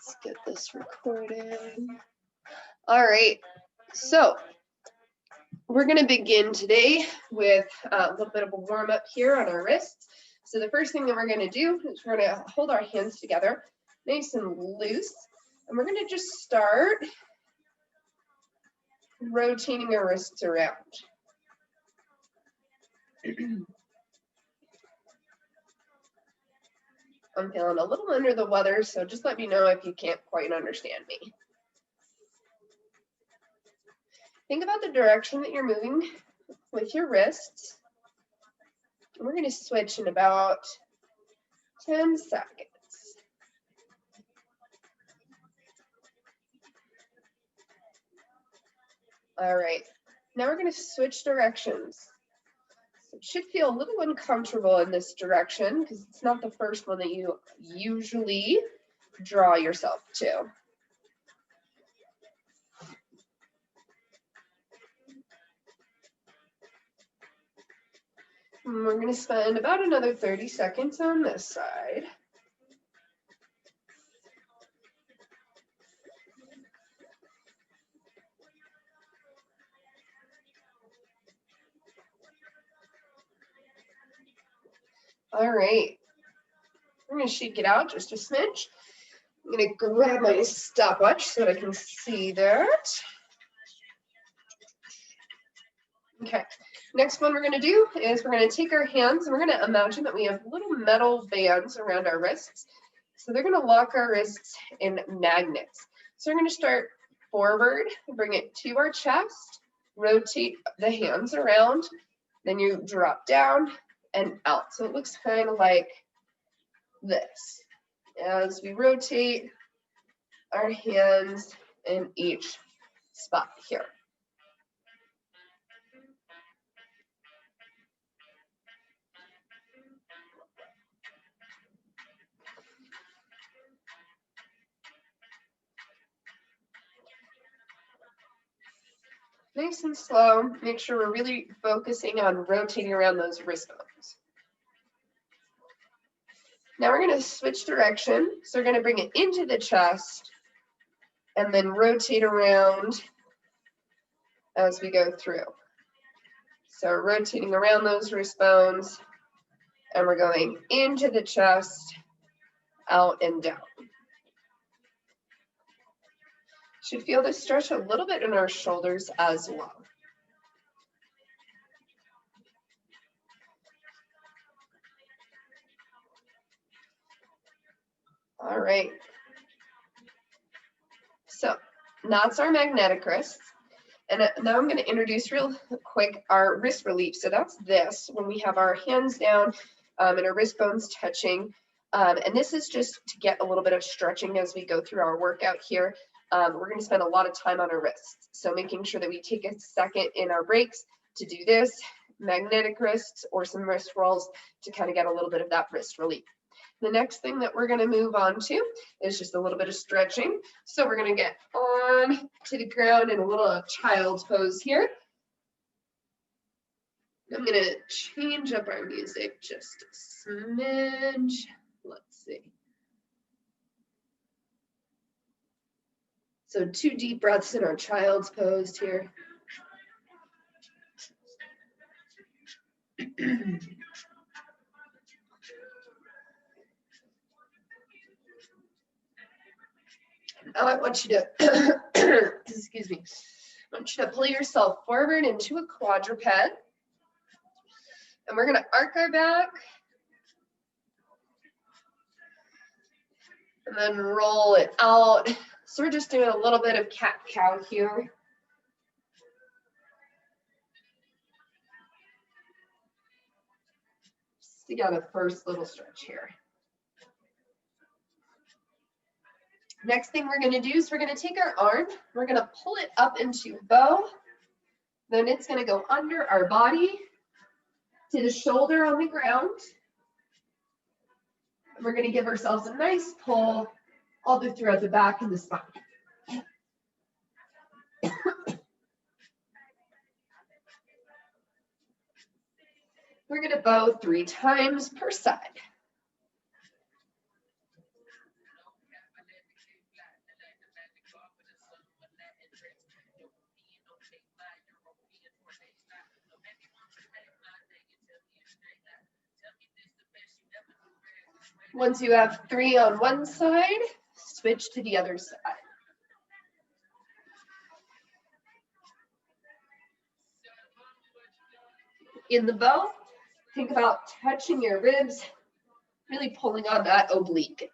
Let's get this recorded. All right, so we're going to begin today with a little bit of a warm up here on our wrists. So the first thing that we're going to do is we're going to hold our hands together nice and loose, and we're going to just start rotating our wrists around. I'm feeling a little under the weather, so just let me know if you can't quite understand me. Think about the direction that you're moving with your wrists. We're going to switch in about 10 seconds. All right, now we're going to switch directions. So it should feel a little uncomfortable in this direction because it's not the first one that you usually draw yourself to. And we're going to spend about another 30 seconds on this side. All right, I'm going to shake it out just a smidge. I'm going to grab my stopwatch so that I can see that. Okay, next one we're going to do is we're going to take our hands and we're going to imagine that we have little metal bands around our wrists. So they're going to lock our wrists in magnets. So we're going to start forward, bring it to our chest, rotate the hands around, then you drop down and out. So it looks kind of like this as we rotate our hands in each spot here. Nice and slow. Make sure we're really focusing on rotating around those wrist bones. Now we're going to switch direction. So we're going to bring it into the chest and then rotate around as we go through. So rotating around those wrist bones, and we're going into the chest, out and down. Should feel this stretch a little bit in our shoulders as well. All right. So that's our magnetic wrists. And now I'm going to introduce real quick our wrist relief. So that's this, when we have our hands down and our wrist bones touching. And this is just to get a little bit of stretching as we go through our workout here. We're going to spend a lot of time on our wrists. So making sure that we take a second in our breaks to do this, magnetic wrists or some wrist rolls to kind of get a little bit of that wrist relief. The next thing that we're going to move on to is just a little bit of stretching. So we're going to get on to the ground in a little child's pose here. I'm going to change up our music just a smidge. Let's see. So 2 deep breaths in our child's pose here. Now I want you to, excuse me, I want you to pull yourself forward into a quadruped. And we're going to arc our back. And then roll it out. So we're just doing a little bit of cat-cow here. Just to get a first little stretch here. Next thing we're going to do is we're going to take our arm, we're going to pull it up into bow, then it's going to go under our body to the shoulder on the ground. And we're going to give ourselves a nice pull all the way throughout the back and the spine. We're going to bow 3 times per side. Once you have 3 on one side, switch to the other side. In the bow, think about touching your ribs, really pulling on that oblique.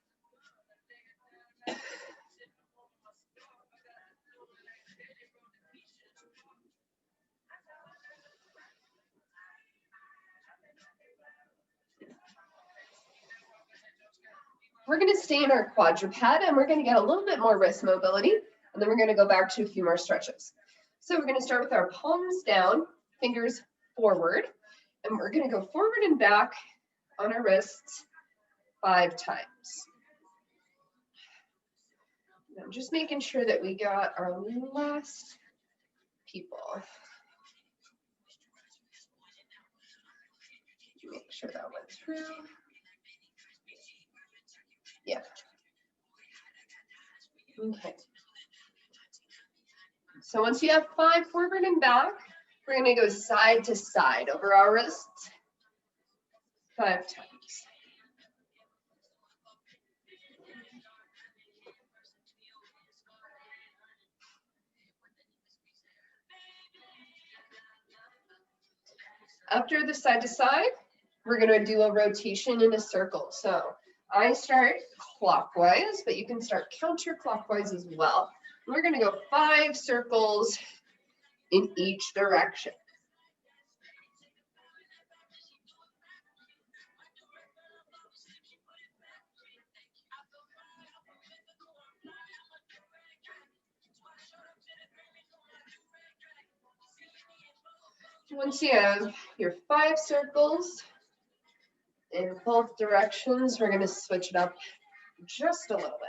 We're going to stay in our quadruped and we're going to get a little bit more wrist mobility, and then we're going to go back to a few more stretches. So we're going to start with our palms down, fingers forward, and we're going to go forward and back on our wrists 5 times. I'm just making sure that we got our last people. Make sure that went through. Yeah. Okay. So once you have 5 forward and back, we're going to go side to side over our wrists 5 times. After the side to side, we're going to do a rotation in a circle. So I start clockwise, but you can start counterclockwise as well. We're going to go 5 circles in each direction. Once you have your 5 circles in both directions, we're going to switch it up just a little bit.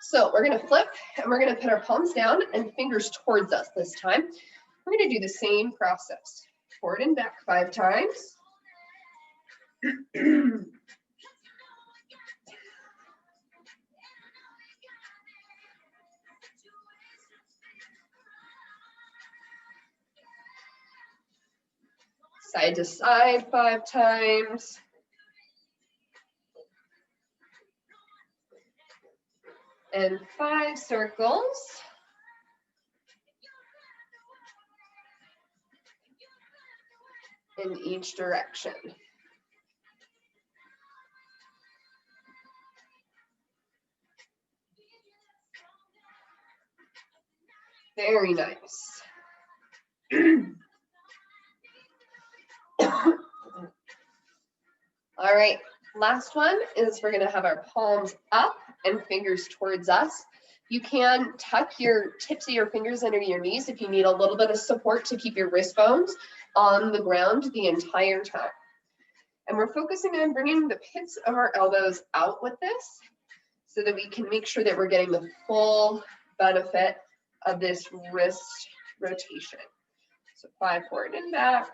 So we're going to flip and we're going to put our palms down and fingers towards us this time. We're going to do the same process. Forward and back 5 times. Side to side 5 times. And 5 circles. In each direction. Very nice. All right, last one is we're going to have our palms up and fingers towards us. You can tuck your tips of your fingers under your knees if you need a little bit of support to keep your wrist bones on the ground the entire time. And we're focusing on bringing the pits of our elbows out with this so that we can make sure that we're getting the full benefit of this wrist rotation. So 5 forward and back,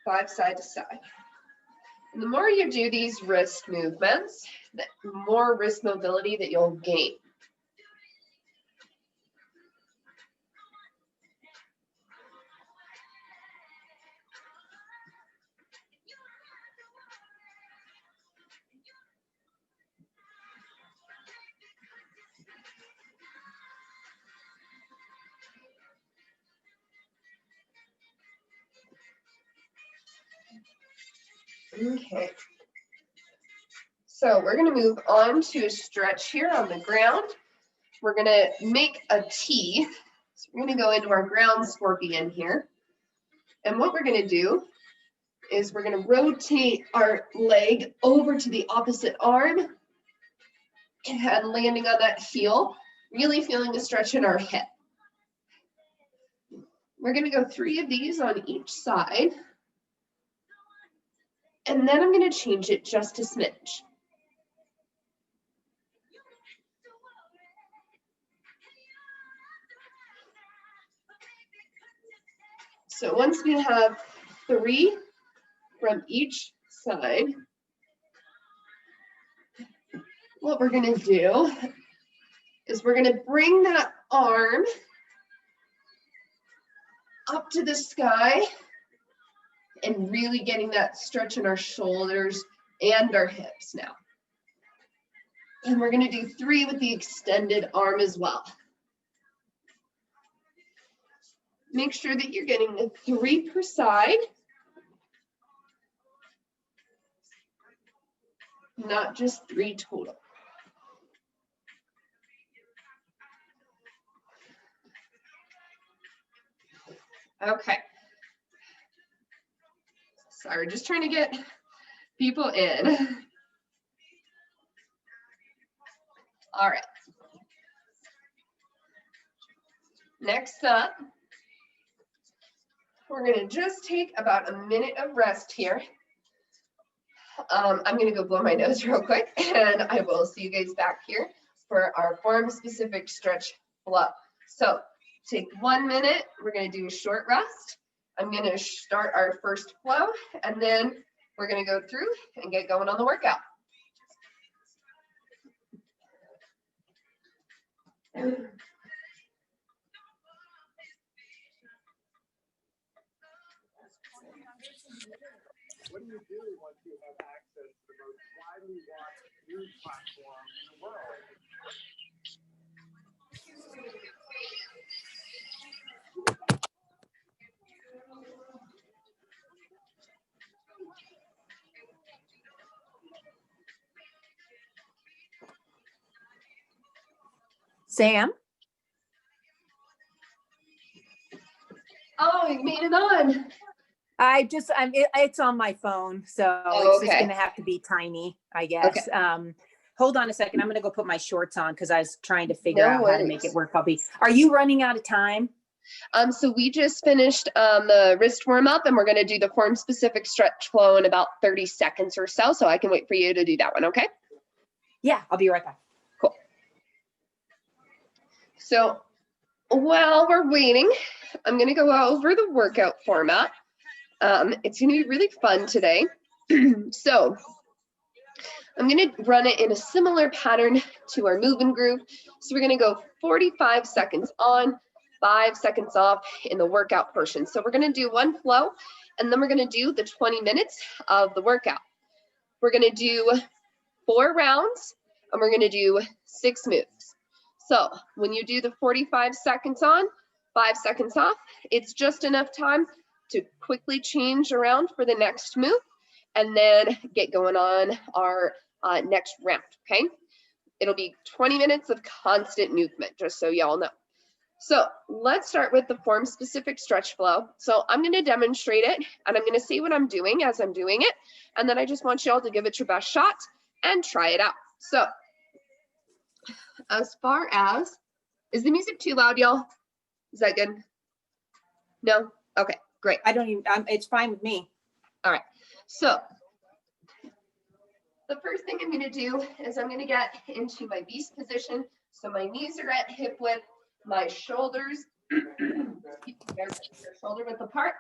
5 side to side. And the more you do these wrist movements, the more wrist mobility that you'll gain. Okay. So we're going to move on to a stretch here on the ground. We're going to make a T. So we're going to go into our ground scorpion here. And what we're going to do is we're going to rotate our leg over to the opposite arm and landing on that heel, really feeling the stretch in our hip. We're going to go 3 of these on each side. And then I'm going to change it just a smidge. So once we have 3 from each side. What we're gonna do is we're gonna bring that arm up to the sky and really getting that stretch in our shoulders and our hips now. And we're gonna do 3 with the extended arm as well. Make sure that you're getting the 3 per side, not just 3 total. Okay. Sorry, just trying to get people in. All right. Next up, we're gonna just take about a minute of rest here. I'm gonna go blow my nose real quick, and I will see you guys back here for our form-specific stretch flow. So take 1 minute, we're gonna do a short rest. I'm gonna start our first flow, and then we're gonna go through and get going on the workout. What do you do once you have access to the most widely watched news platform in the world? Sam? Oh, you made it on. It's on my phone, so it's just gonna have to be tiny, I guess. Okay. Hold on a second. I'm gonna go put my shorts on because I was trying to figure out how to make it worries. work. Are you running out of time? So we just finished the wrist warm up, and we're gonna do the form specific stretch flow in about 30 seconds or so. So I can wait for you to do that one, okay? Yeah, I'll be right back. Cool. So while we're waiting, I'm gonna go over the workout format. It's gonna be really fun today. So I'm gonna run it in a similar pattern to our move and groove. So we're gonna go 45 seconds on, 5 seconds off in the workout portion. So we're gonna do one flow, and then we're gonna do the 20 minutes of the workout. We're gonna do 4 rounds, and we're gonna do 6 moves. So when you do the 45 seconds on, 5 seconds off, it's just enough time to quickly change around for the next move and then get going on our next round, okay? It'll be 20 minutes of constant movement, just so y'all know. So let's start with the form specific stretch flow. So I'm gonna demonstrate it, and I'm gonna say what I'm doing as I'm doing it, and then I just want y'all to give it your best shot and try it out. So as far as, is the music too loud, y'all? Is that good? No? Okay, great. It's fine with me. All right, so the first thing I'm gonna do is I'm gonna get into my beast position. So my knees are at hip width, my shoulders, shoulder width apart,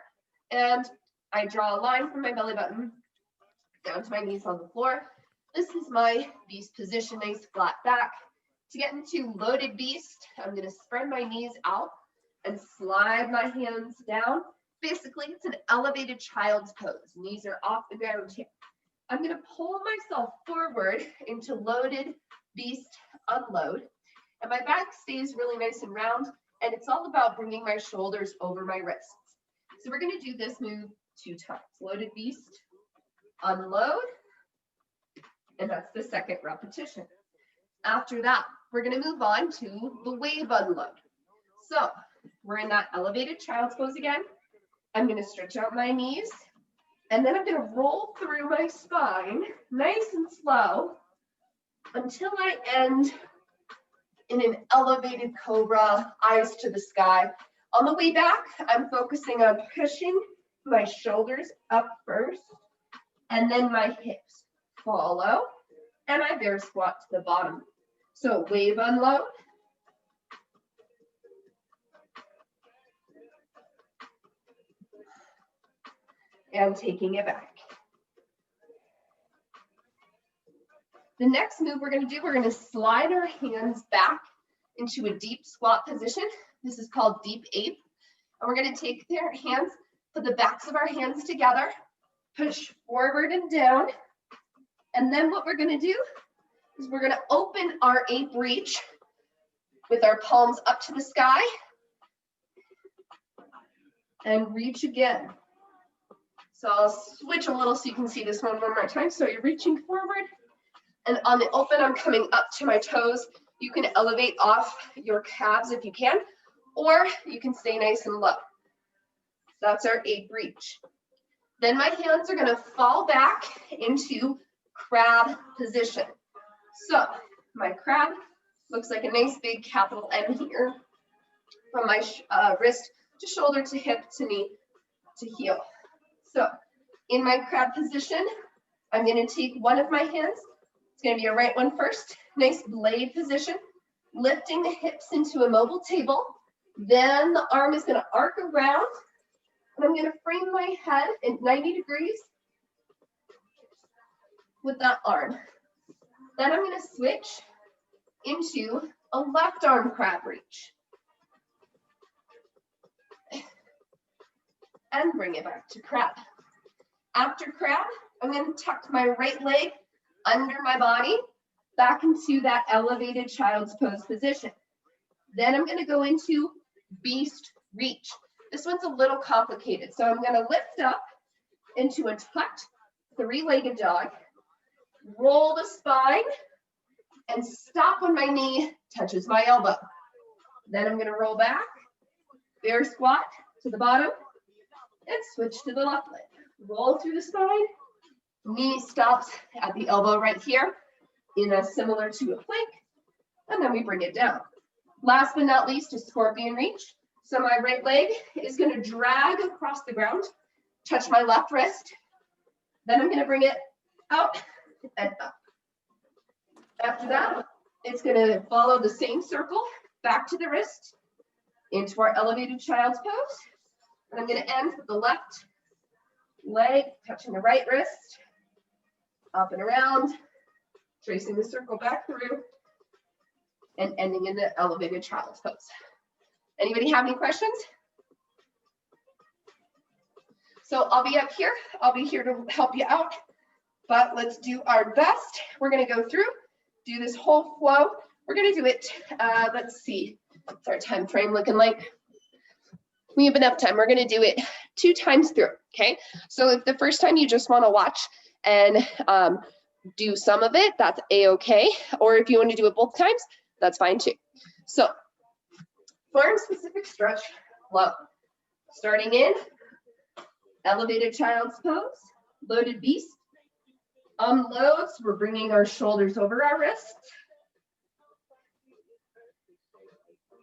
and I draw a line from my belly button down to my knees on the floor. This is my beast position, nice flat back. To get into loaded beast, I'm gonna spread my knees out and slide my hands down. Basically, it's an elevated child's pose. Knees are off the ground here. I'm gonna pull myself forward into loaded beast unload. And my back stays really nice and round. And it's all about bringing my shoulders over my wrists. So we're gonna do this move 2 times. Loaded beast, unload. And that's the second repetition. After that, we're gonna move on to the wave unload. So we're in that elevated child's pose again. I'm gonna stretch out my knees, and then I'm gonna roll through my spine, nice and slow, until I end in an elevated cobra, eyes to the sky. On the way back, I'm focusing on pushing my shoulders up first, and then my hips follow, and I bear squat to the bottom. So wave unload. and taking it back. The next move we're going to do, we're going to slide our hands back into a deep squat position. This is called deep ape. And we're going to take their hands, put the backs of our hands together, push forward and down. And then what we're going to do is we're going to open our ape reach with our palms up to the sky and reach again. So I'll switch a little so you can see this one more time. So you're reaching forward, and on the open, I'm coming up to my toes. You can elevate off your calves if you can, or you can stay nice and low. That's our ape reach. Then my hands are going to fall back into crab position. So my crab looks like a nice big capital M here, from my wrist to shoulder to hip to knee to heel. So in my crab position, I'm going to take one of my hands. It's going to be a right one first. Nice blade position, lifting the hips into a mobile table. Then the arm is going to arc around, and I'm going to frame my head at 90 degrees with that arm. Then I'm going to switch into a left arm crab reach. And bring it back to crab. After crab, I'm going to tuck my right leg under my body back into that elevated child's pose position. Then I'm going to go into beast reach. This one's a little complicated. So I'm going to lift up into a tucked three-legged dog, roll the spine, and stop when my knee touches my elbow. Then I'm going to roll back, bear squat to the bottom, and switch to the left leg. Roll through the spine, knee stops at the elbow right here, in a similar to a plank, and then we bring it down. Last but not least is scorpion reach. So my right leg is going to drag across the ground, touch my left wrist, then I'm going to bring it out and up. After that, it's going to follow the same circle, back to the wrist, into our elevated child's pose. And I'm going to end with the left leg touching the right wrist, up and around, tracing the circle back through, and ending in the elevated child's pose. Anybody have any questions? So I'll be up here. I'll be here to help you out, but let's do our best. We're going to go through, do this whole flow. We're going to do it, let's see, what's our time frame looking like? We have enough time. We're going to do it 2 times through, okay? So if the first time you just want to watch and do some of it, that's a-okay. Or if you want to do it both times, that's fine too. So form specific stretch flow. Starting in elevated child's pose, loaded beast. Unloads, we're bringing our shoulders over our wrists.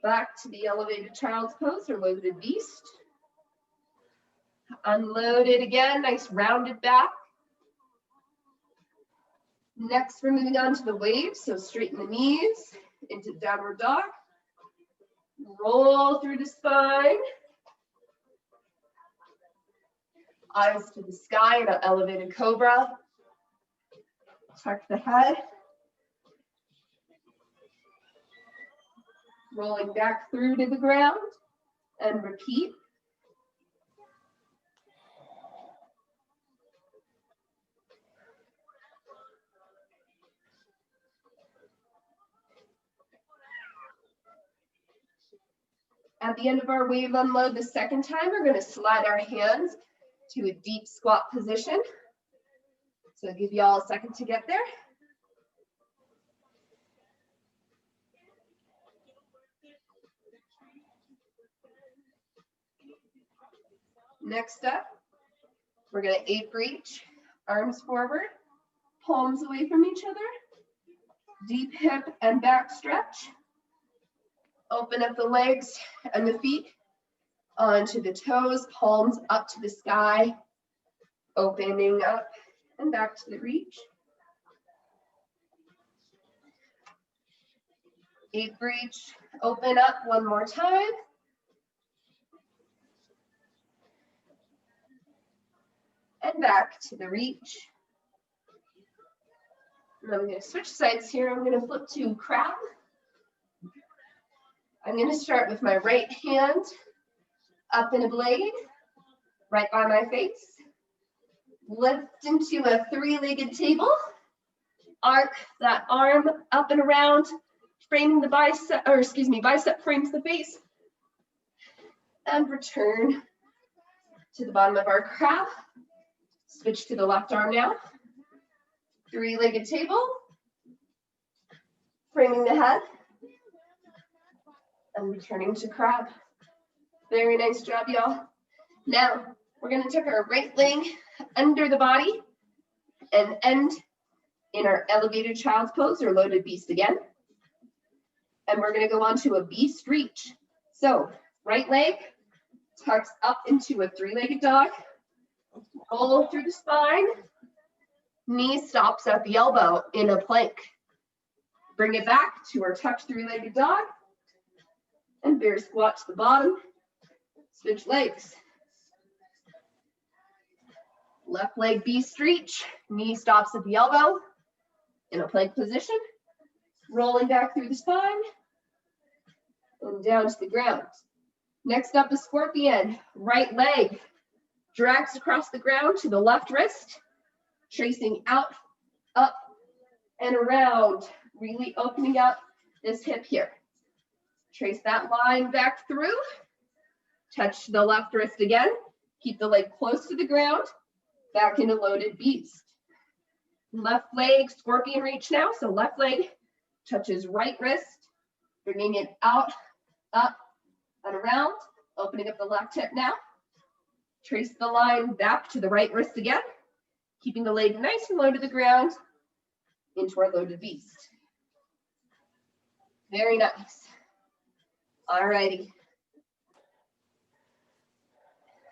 Back to the elevated child's pose or loaded beast. Unloaded again, nice rounded back. Next, we're moving on to the waves, so straighten the knees into downward dog. Roll through the spine. Eyes to the sky in an elevated cobra. Tuck the head. Rolling back through to the ground and repeat. At the end of our wave unload the second time, we're going to slide our hands to a deep squat position. So I'll give you all a second to get there. Next up, we're going to ape reach, arms forward, palms away from each other, deep hip and back stretch. Open up the legs and the feet onto the toes, palms up to the sky, opening up and back to the reach. Ape reach, open up one more time. and back to the reach. And I'm going to switch sides here. I'm going to flip to crab. I'm going to start with my right hand up in a blade, right by my face. Lift into a three-legged table. Arc that arm up and around, framing the bicep, or excuse me, bicep frames the face. And return to the bottom of our crab. Switch to the left arm now. Three-legged table. Framing the head. And returning to crab. Very nice job, y'all. Now, we're going to tuck our right leg under the body and end in our elevated child's pose or loaded beast again. And we're going to go on to a beast reach. So, right leg tucks up into a three-legged dog. Roll through the spine. Knee stops at the elbow in a plank. Bring it back to our tucked three-legged dog. And bear squat to the bottom. Switch legs. Left leg beast reach. Knee stops at the elbow in a plank position. Rolling back through the spine. And down to the ground. Next up is scorpion. Right leg drags across the ground to the left wrist. Tracing out, up, and around. Really opening up this hip here. Trace that line back through. Touch the left wrist again. Keep the leg close to the ground. Back into loaded beast. Left leg scorpion reach now. So left leg touches right wrist. Bringing it out, up, and around. Opening up the left hip now. Trace the line back to the right wrist again. Keeping the leg nice and low to the ground. Into our loaded beast. Very nice. All righty.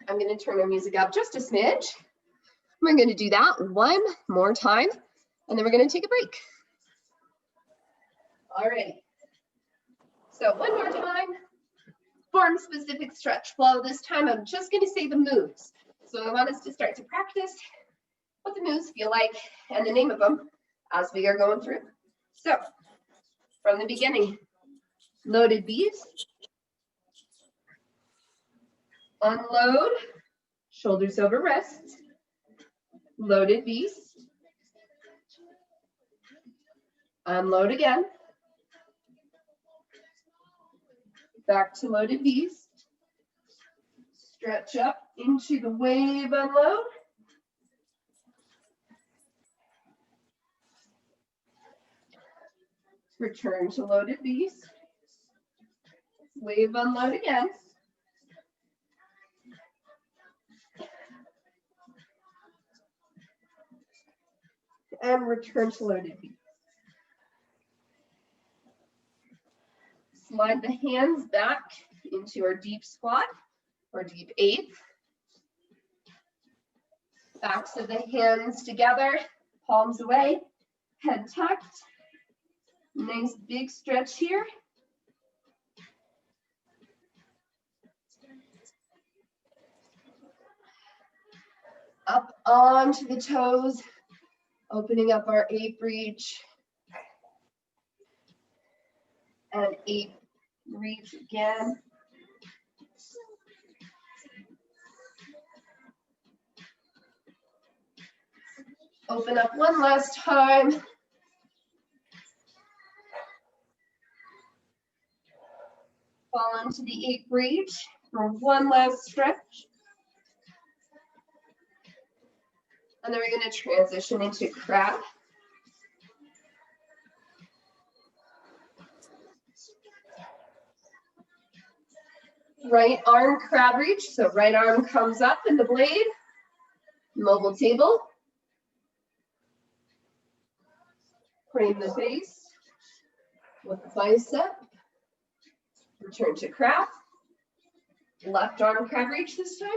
I'm going to turn our music up just a smidge. We're going to do that one more time, and then we're going to take a break. All right. So one more time, form-specific stretch flow. This time I'm just going to say the moves. So I want us to start to practice what the moves feel like and the name of them as we are going through. So from the beginning, loaded beast. Unload, shoulders over wrists. Loaded beast. Unload again. Back to loaded beast. Stretch up into the wave unload. Return to loaded beast. Wave unload again. And return to loaded beast. Slide the hands back into our deep squat or deep eighth. Backs of the hands together, palms away, head tucked. Nice big stretch here. Up onto the toes, opening up our ape reach. And ape reach again. Open up one last time. Fall into the ape reach for one last stretch. And then we're going to transition into crab. Right arm crab reach, so right arm comes up in the blade. Mobile table. Frame the face with the bicep. Return to crab. Left arm crab reach this time.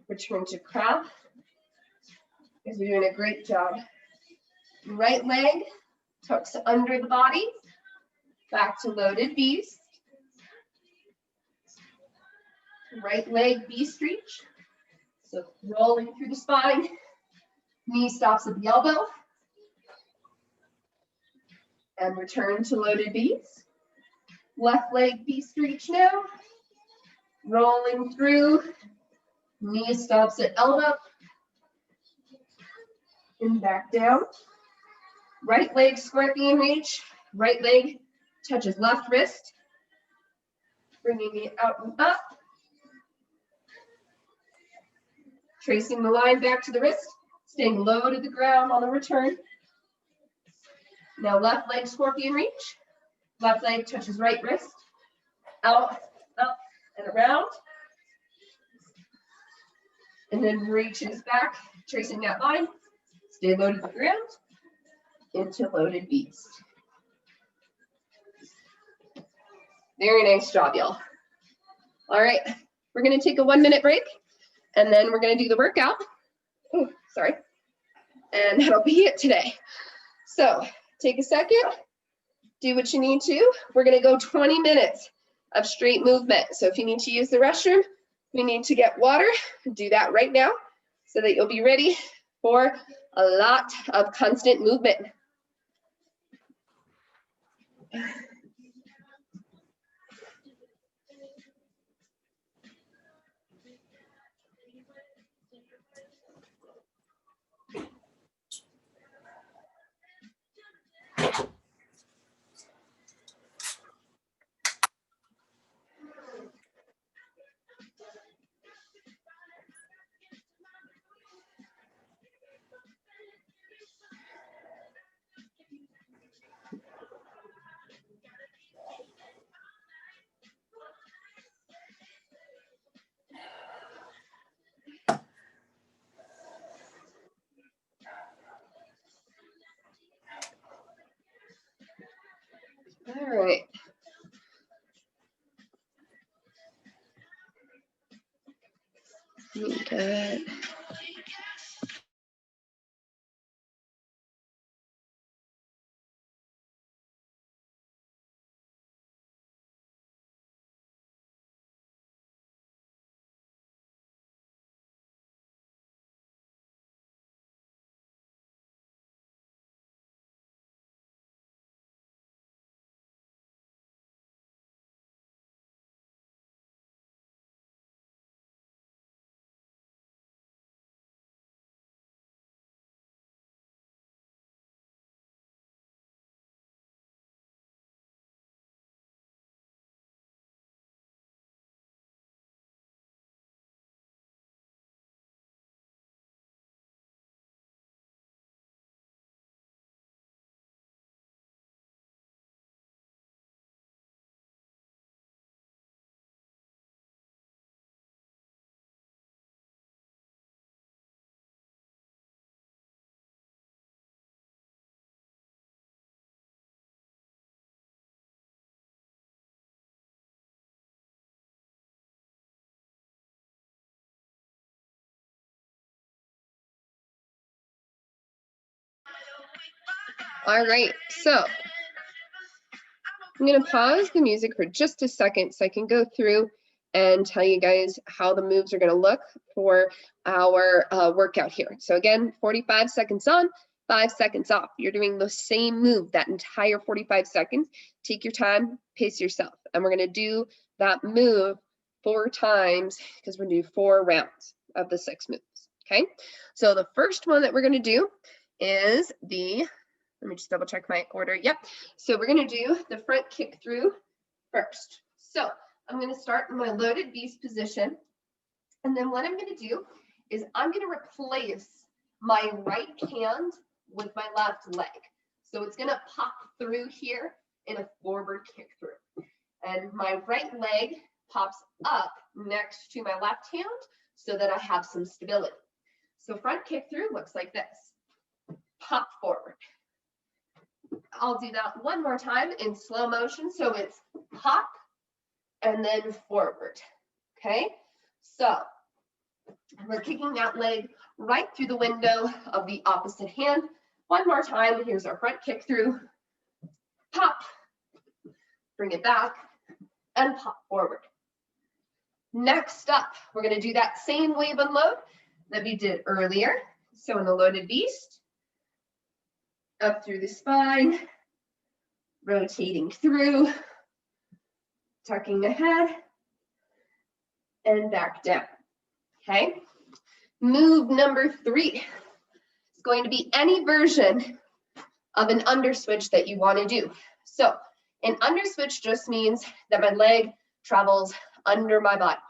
Return to crab. You guys are doing a great job. Right leg tucks under the body. Back to loaded beast. right leg V-stretch. So rolling through the spine, knee stops at the elbow. And return to loaded V's. Left leg V-stretch now. Rolling through, knee stops at elbow. And back down. Right leg scorpion reach. Right leg touches left wrist. Bringing it out and up. Tracing the line back to the wrist. Staying low to the ground on the return. Now left leg scorpion reach. Left leg touches right wrist. Out, up, and around. And then reaches back, tracing that line. Stay low to the ground. Into loaded beast. Very nice job, y'all. All right, we're gonna take a 1-minute break, and then we're gonna do the workout. Oh, sorry. And that'll be it today. So take a second, do what you need to. We're gonna go 20 minutes of straight movement. So if you need to use the restroom, you need to get water, do that right now so that you'll be ready for a lot of constant movement. All right. Good. All right, so I'm gonna pause the music for just a second so I can go through and tell you guys how the moves are gonna look for our workout here. So again, 45 seconds on, 5 seconds off. You're doing the same move that entire 45 seconds. Take your time, pace yourself. And we're gonna do that move 4 times because we're gonna do 4 rounds of the 6 moves, okay? So the first one that we're gonna do is let me just double check my order. Yep. So we're going to do the front kick through first. So I'm going to start in my loaded beast position. And then what I'm going to do is I'm going to replace my right hand with my left leg. So it's going to pop through here in a forward kick through. And my right leg pops up next to my left hand so that I have some stability. So front kick through looks like this. Pop forward. I'll do that one more time in slow motion. So it's pop and then forward. Okay, so we're kicking that leg right through the window of the opposite hand. One more time. Here's our front kick through. Pop, bring it back, and pop forward. Next up, we're going to do that same wave unload that we did earlier. So in the loaded beast, up through the spine, rotating through, tucking the head, and back down. Okay. Move number 3 is going to be any version of an under switch that you want to do. So an under switch just means that my leg travels under my body.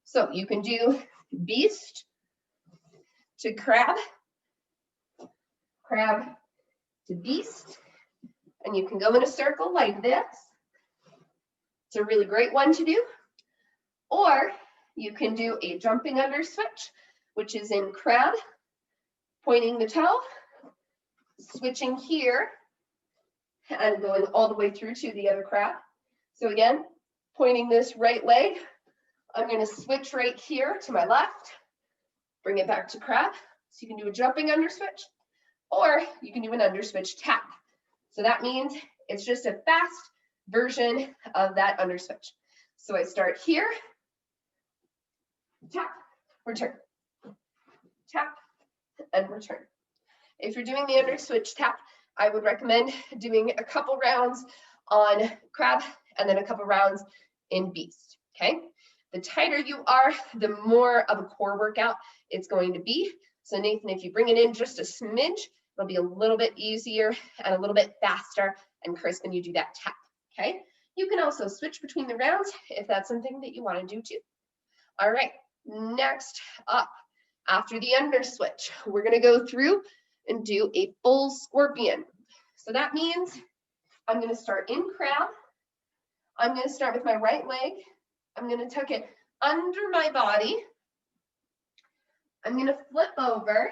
So you can do beast to crab, crab to beast, and you can go in a circle like this. It's a really great one to do. Or you can do a jumping under switch, which is in crab, pointing the toe, switching here, and going all the way through to the other crab. So again, pointing this right leg, I'm going to switch right here to my left, bring it back to crab. So you can do a jumping under switch, or you can do an under switch tap. So that means it's just a fast version of that under switch. So I start here, tap, return, tap, and return. If you're doing the under switch tap, I would recommend doing a couple rounds on crab and then a couple rounds in beast, okay? The tighter you are, the more of a core workout it's going to be. So Nathan, if you bring it in just a smidge, it'll be a little bit easier and a little bit faster and crisp when you do that tap, okay? You can also switch between the rounds if that's something that you want to do too. All right, next up, after the under switch, we're going to go through and do a full scorpion. So that means I'm going to start in crab. I'm going to start with my right leg. I'm going to tuck it under my body. I'm going to flip over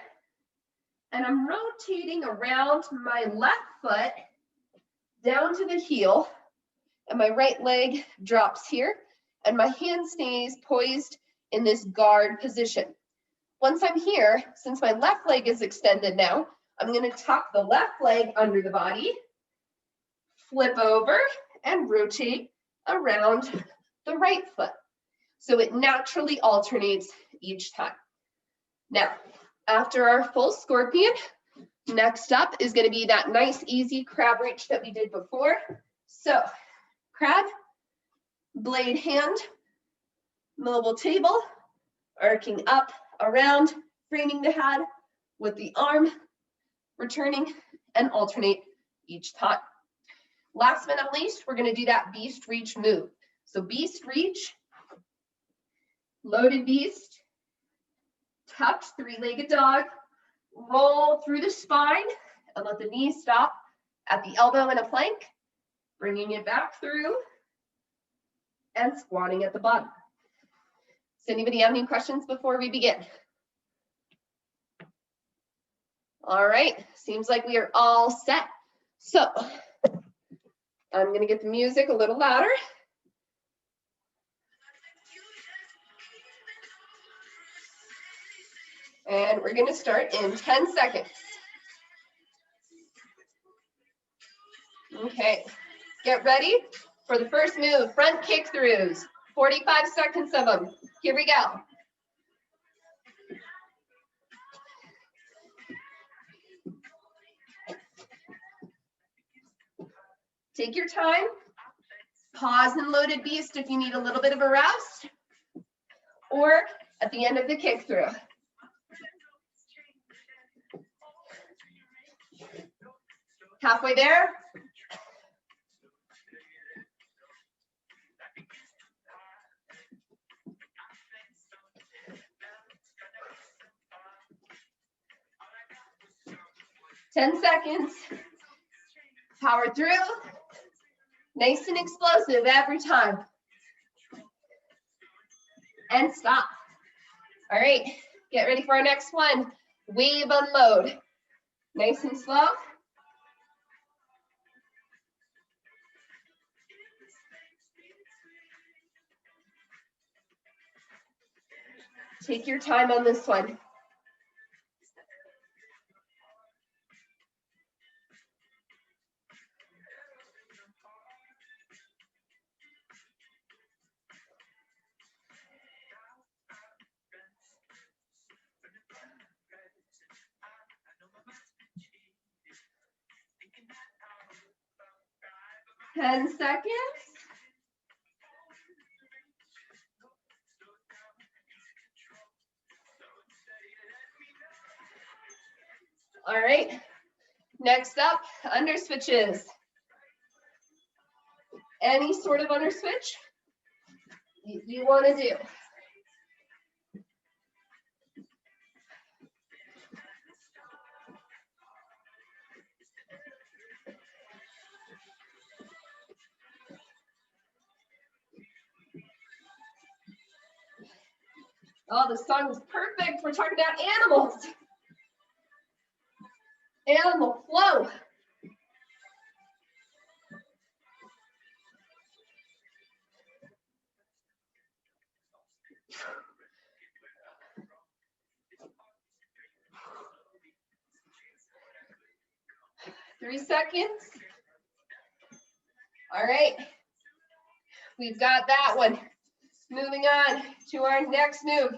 and I'm rotating around my left foot down to the heel, and my right leg drops here and my hand stays poised in this guard position. Once I'm here, since my left leg is extended now, I'm going to tuck the left leg under the body, flip over, and rotate around the right foot. So it naturally alternates each time. Now, after our full scorpion, next up is going to be that nice, easy crab reach that we did before. So, crab, blade hand, mobile table, arcing up, around, framing the head with the arm, returning, and alternate each time. Last but not least, we're going to do that beast reach move. So beast reach, loaded beast, tucked three-legged dog, roll through the spine and let the knees stop at the elbow in a plank, bringing it back through and squatting at the bottom. Does anybody have any questions before we begin? All right, seems like we are all set. So I'm going to get the music a little louder. And we're going to start in 10 seconds. Okay, get ready for the first move, front kick throughs, 45 seconds of them. Here we go. Take your time. Pause in loaded beast if you need a little bit of a rest, or at the end of the kick through. Halfway there. Ten seconds. Power through. Nice and explosive every time. And stop. All right, get ready for our next one. Wave unload. Nice and slow. Take your time on this one. 10 seconds. All right, next up, under switches. Any sort of under switch you want to do. Oh, the song is perfect. We're talking about animals. Animal flow. Three seconds. All right. We've got that one. Moving on to our next move.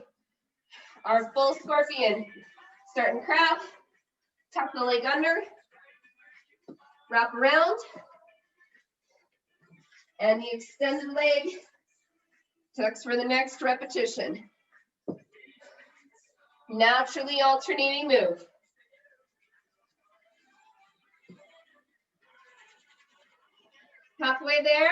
Our full scorpion. Starting crab. Tuck the leg under. Wrap around. And the extended leg tucks for the next repetition. Naturally alternating move. Halfway there.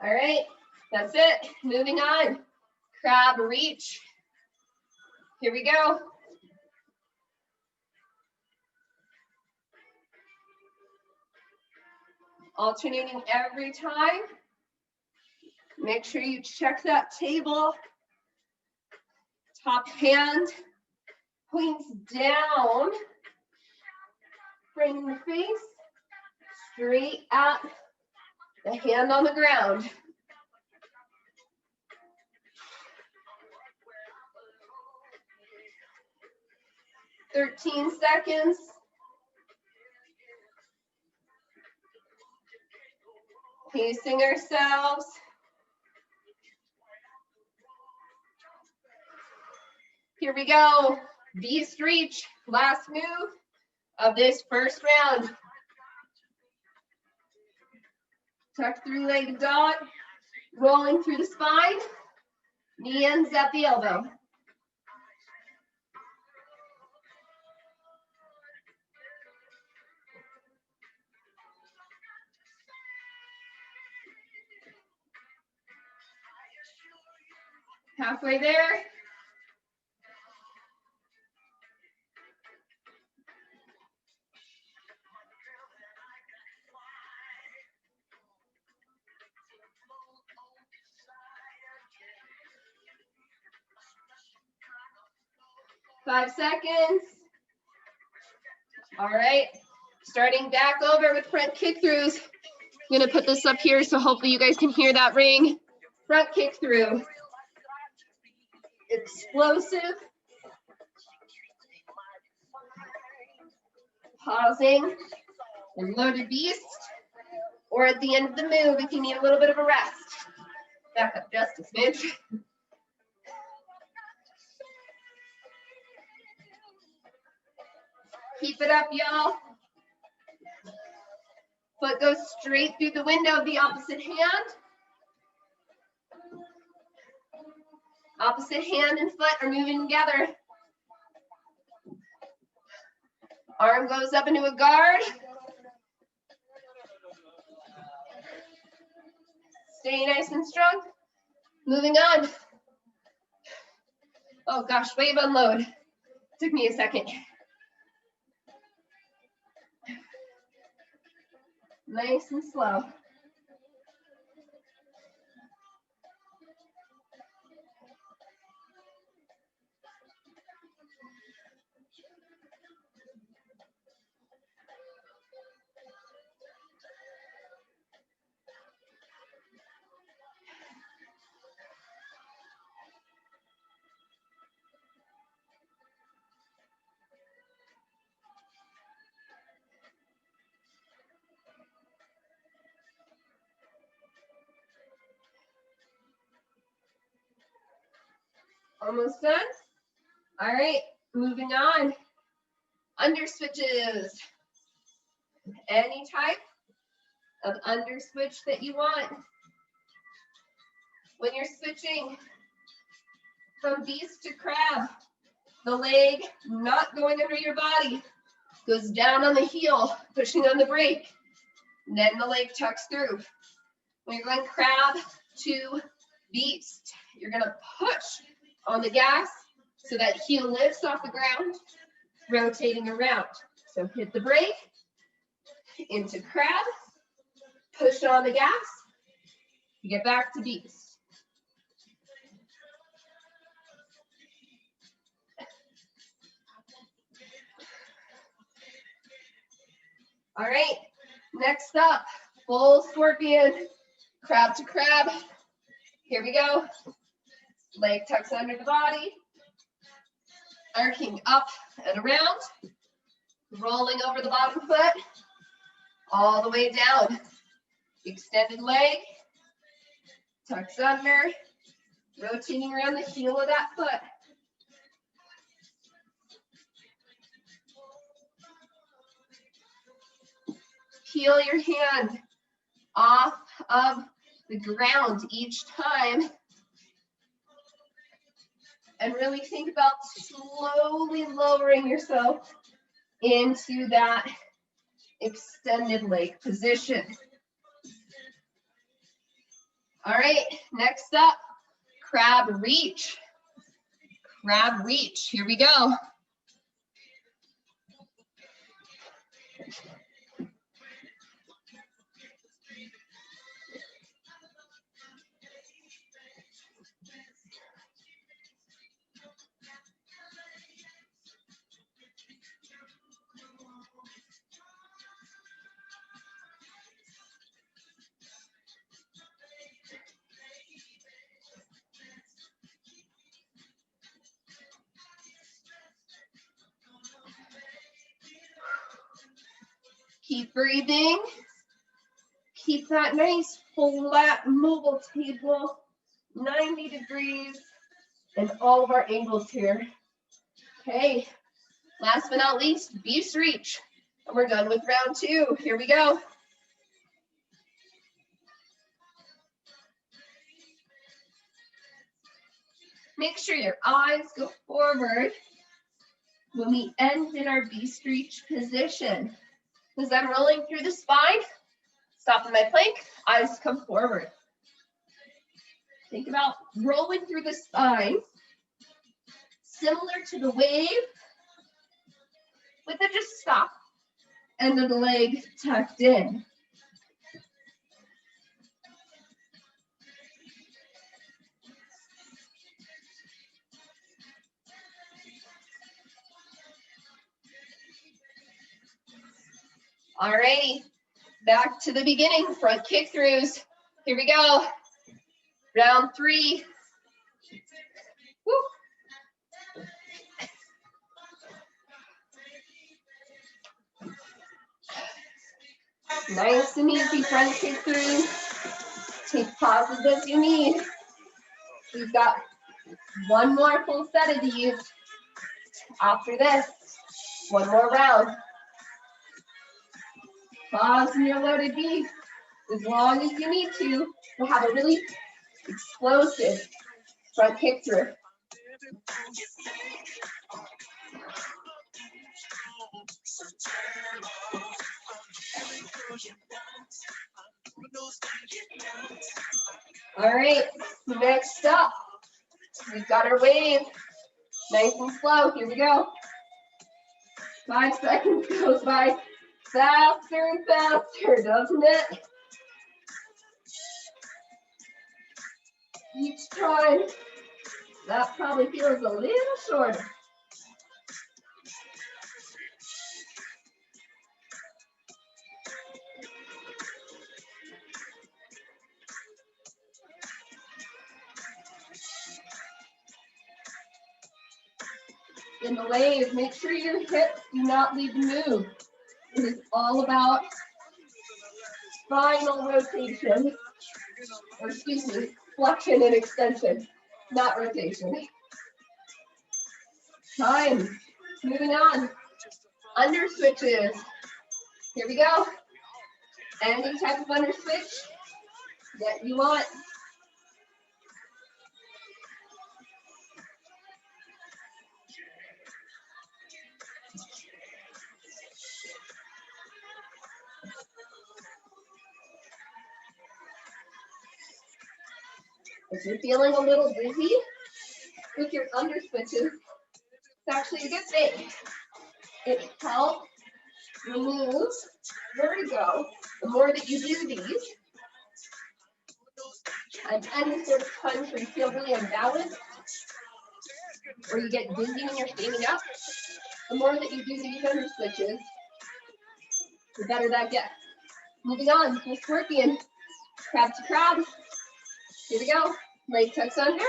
All right, that's it. Moving on. Crab reach. Here we go. Alternating every time. Make sure you check that table. Top hand points down. Bring the face straight at the hand on the ground. "13 seconds. Pacing ourselves. Here we go. Beast reach. Last move of this first round. Tuck through leg dot. Rolling through the spine. Knee ends at the elbow. Halfway there. Five seconds. All right, starting back over with front kick throughs. I'm gonna put this up here so hopefully you guys can hear that ring. Front kick through. Explosive. Pausing. And loaded beast. Or at the end of the move if you need a little bit of a rest. Back up just a smidge. Keep it up, y'all. Foot goes straight through the window of the opposite hand. Opposite hand and foot are moving together. Arm goes up into a guard. Stay nice and strong. Moving on. Oh gosh, wave unload. Took me a second. Nice and slow. Almost done. All right, moving on. Under switches. Any type of under switch that you want. When you're switching from beast to crab, the leg not going under your body, goes down on the heel, pushing on the brake, then the leg tucks through. When you're going crab to beast, you're gonna push on the gas so that heel lifts off the ground, rotating around. So hit the brake, into crab, push on the gas, you get back to beast. All right, next up, full scorpion, crab to crab. Here we go. Leg tucks under the body, arcing up and around, rolling over the bottom foot, all the way down. Extended leg, tucks under, rotating around the heel of that foot. Peel your hand off of the ground each time. And really think about slowly lowering yourself into that extended leg position. All right, next up, crab reach. Crab reach, here we go. Keep breathing. Keep that nice flat mobile table, 90 degrees, and all of our angles here. Okay, last but not least, beast reach. And we're done with round 2. Here we go. Make sure your eyes go forward when we end in our beast reach position. As I'm rolling through the spine, stop in my plank, eyes come forward. Think about rolling through the spine, similar to the wave, with it just stop, and then the leg tucked in. All righty, back to the beginning, front kick throughs. Here we go. Round 3. Woo. Nice and easy front kick through. Take pauses as you need. We've got one more full set of these. After this, one more round. Pause in your loaded beast as long as you need to have a really explosive front kick through. All right, next up, we've got our wave. Nice and slow, here we go. 5 seconds goes by faster and faster, doesn't it? Each time, that probably feels a little shorter. In the wave, make sure your hips do not leave the move. It is all about spinal rotation, or excuse me, flexion and extension, not rotation. Time. Moving on. Under switches. Here we go. Any type of under switch that you want. If you're feeling a little dizzy with your under switches, it's actually a good thing. It helps remove vertigo. The more that you do these, and any sort of times where you feel really unbalanced, or you get dizzy when you're standing up, the more that you do these under switches, the better that gets. Moving on, to scorpion, crab to crab. Here we go. Leg tucks under.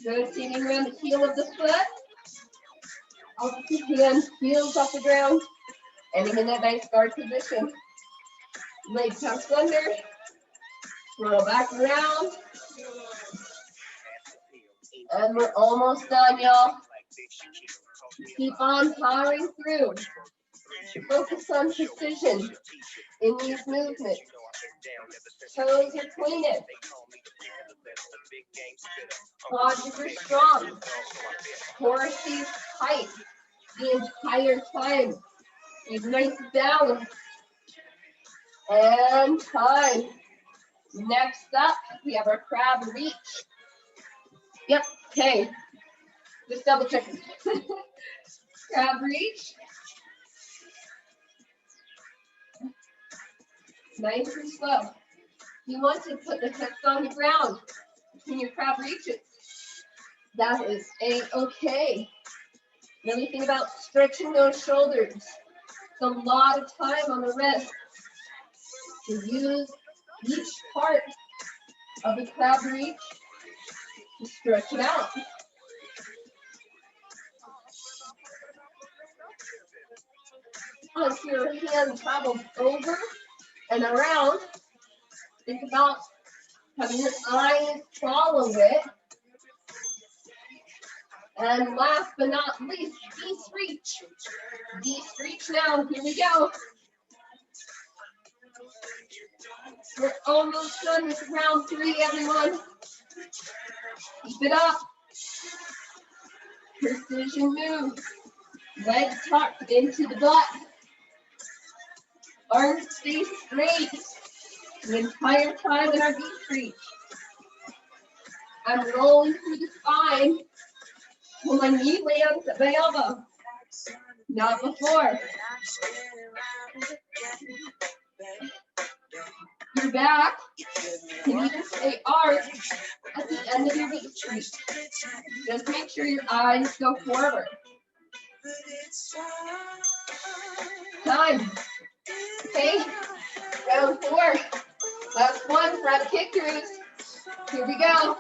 Rotating around the heel of the foot. Opposite hand heels off the ground. Ending in that nice guard position. Leg tucks under. Roll back around. And we're almost done, y'all. Keep on powering through. Focus on precision in these movements. Toes are pointed. Quads are strong. Core stays tight the entire time. Keep nice balance. And time. Next up, we have our crab reach. Yep, okay. Just double checking. Crab reach. Nice and slow. You want to put the hips on the ground between your crab reaches. That is a-okay. Another thing about stretching those shoulders. It's a lot of time on the wrist to use each part of the crab reach to stretch it out. Once your hand travels over and around, think about having your eyes follow it. And last but not least, de-reach. De-reach now, here we go. We're almost done with round 3, everyone. Keep it up. Precision move. Legs tucked into the butt. Arms stay straight the entire time in our de-reach. I'm rolling through the spine till my knee lands at my elbow. Not before. Your back can even stay arched at the end of your de-reach. Just make sure your eyes go forward. Time. Okay, round 4. Last one, front kick throughs. Here we go.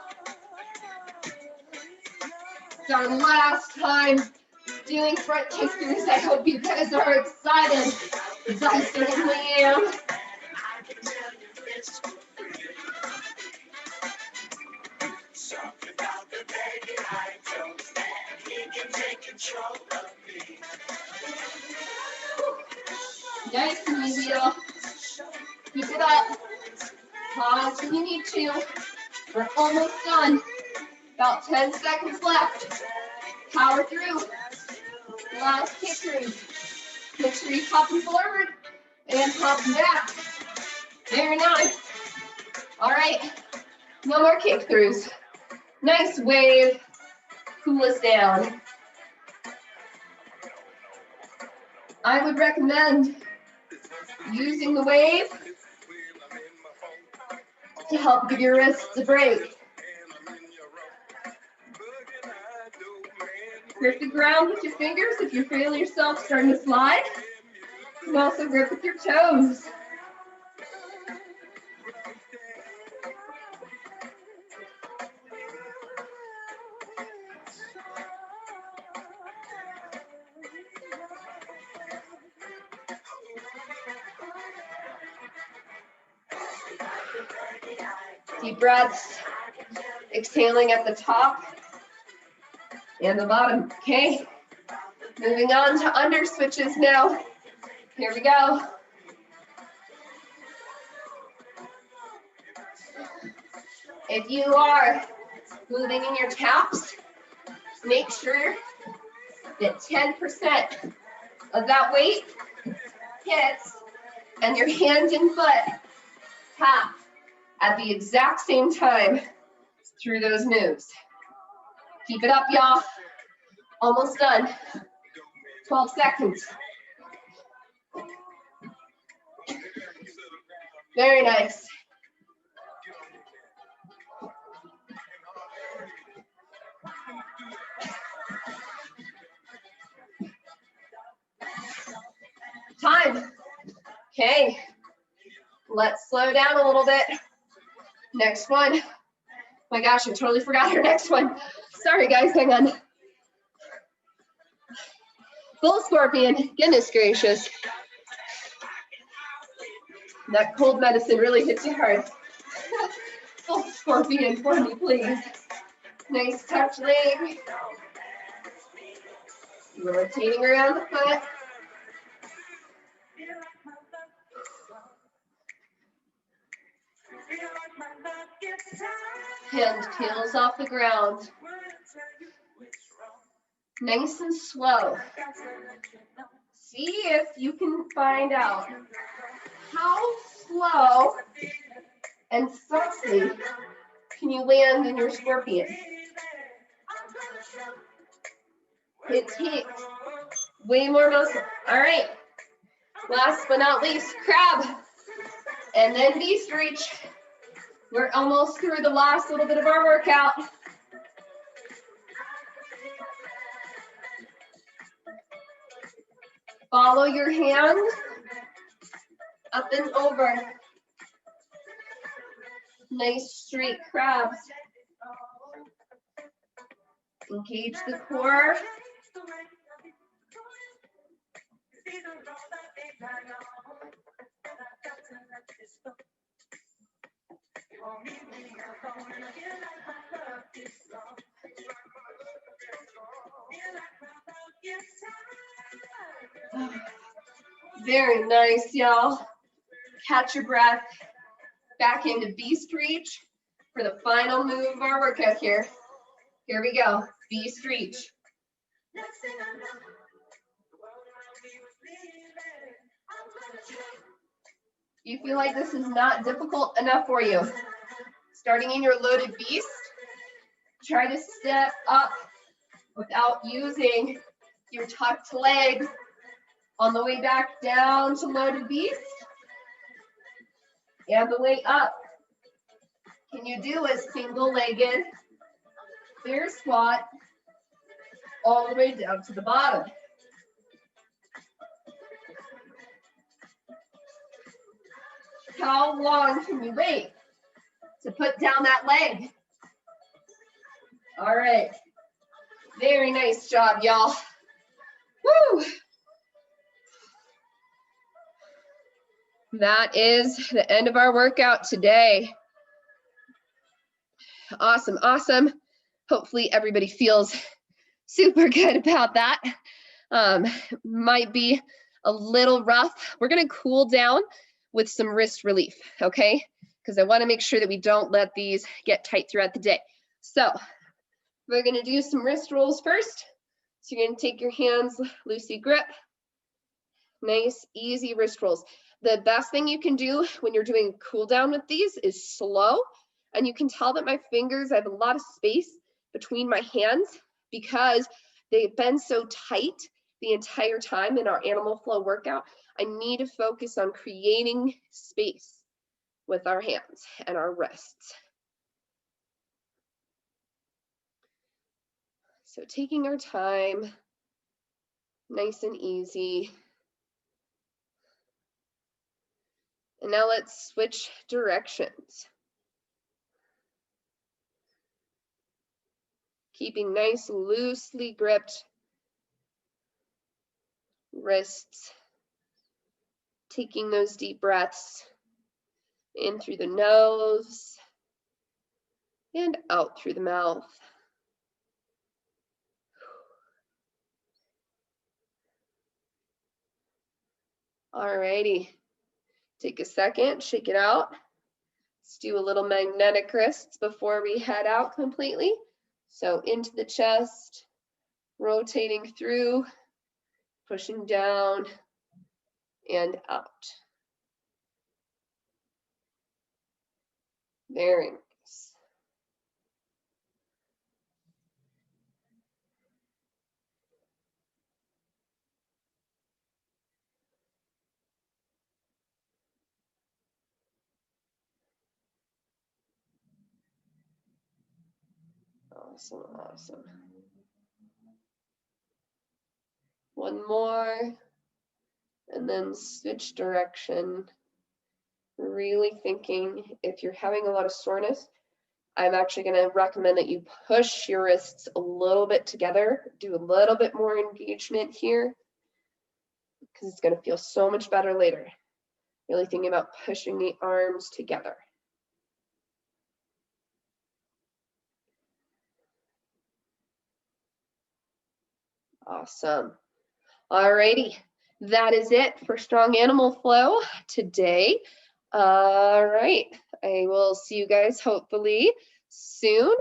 It's our last time doing front kick throughs. I hope you guys are excited, because I certainly am. Nice and easy, y'all. Keep it up. Pause when you need to. We're almost done. About 10 seconds left. Power through. Last kick through. Make sure you're popping forward and popping back. Very nice. All right. No more kick throughs. Nice wave. Cool us down. I would recommend using the wave to help give your wrists a break. Grip the ground with your fingers if you feel yourself starting to slide. You can also grip with your toes. Deep breaths, exhaling at the top and the bottom. Okay, moving on to under switches now. Here we go. If you are moving in your taps, make sure that 10% of that weight hits and your hands and foot tap at the exact same time through those moves. Keep it up, y'all. Almost done. 12 seconds. Very nice. Time. Okay. Let's slow down a little bit. Next one. My gosh, I totally forgot our next one. Sorry guys, hang on. Full scorpion, goodness gracious. That cold medicine really hits you hard. Full scorpion for me, please. Nice touch leg. Rotating around the foot. Hand peels off the ground. Nice and slow. See if you can find out how slow and softly can you land in your scorpion. It takes way more muscle. All right. Last but not least, crab. And then beast reach. We're almost through the last little bit of our workout. Follow your hands up and over. Nice straight crabs. Engage the core. Very nice, y'all. Catch your breath. Back into beast reach for the final move of our workout here. Here we go, beast reach. You feel like this is not difficult enough for you? Starting in your loaded beast, try to step up without using your tucked leg on the way back down to loaded beast and the way up. Can you do a single-legged bear squat all the way down to the bottom? How long can you wait to put down that leg? All right. Very nice job, y'all. Woo! That is the end of our workout today. Awesome, awesome. Hopefully everybody feels super good about that. Might be a little rough. We're gonna cool down with some wrist relief, okay? Because I wanna make sure that we don't let these get tight throughout the day. So we're gonna do some wrist rolls first. So you're gonna take your hands, loosey grip. Nice, easy wrist rolls. The best thing you can do when you're doing cool down with these is slow. And you can tell that my fingers, I have a lot of space between my hands because they've been so tight the entire time in our animal flow workout. I need to focus on creating space with our hands and our wrists. So taking our time, nice and easy. And now let's switch directions. Keeping nice, loosely gripped wrists. Taking those deep breaths in through the nose and out through the mouth. Alrighty. Take a second, shake it out. Let's do a little magnetic wrists before we head out completely. So into the chest, rotating through, pushing down and out. Very nice. Awesome, awesome. One more, and then switch direction. Really thinking if you're having a lot of soreness, I'm actually going to recommend that you push your wrists a little bit together, do a little bit more engagement here, because it's going to feel so much better later. Really thinking about pushing the arms together. Awesome. Alrighty, that is it for Strong Animal Flow today. All right, I will see you guys hopefully soon.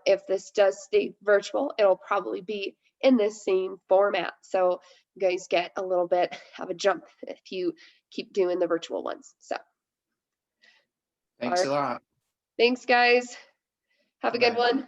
If this does stay virtual, it'll probably be in this same format. So you guys get a little bit of a jump if you keep doing the virtual ones. So Thanks a lot. thanks, guys. Have a good Bye. one.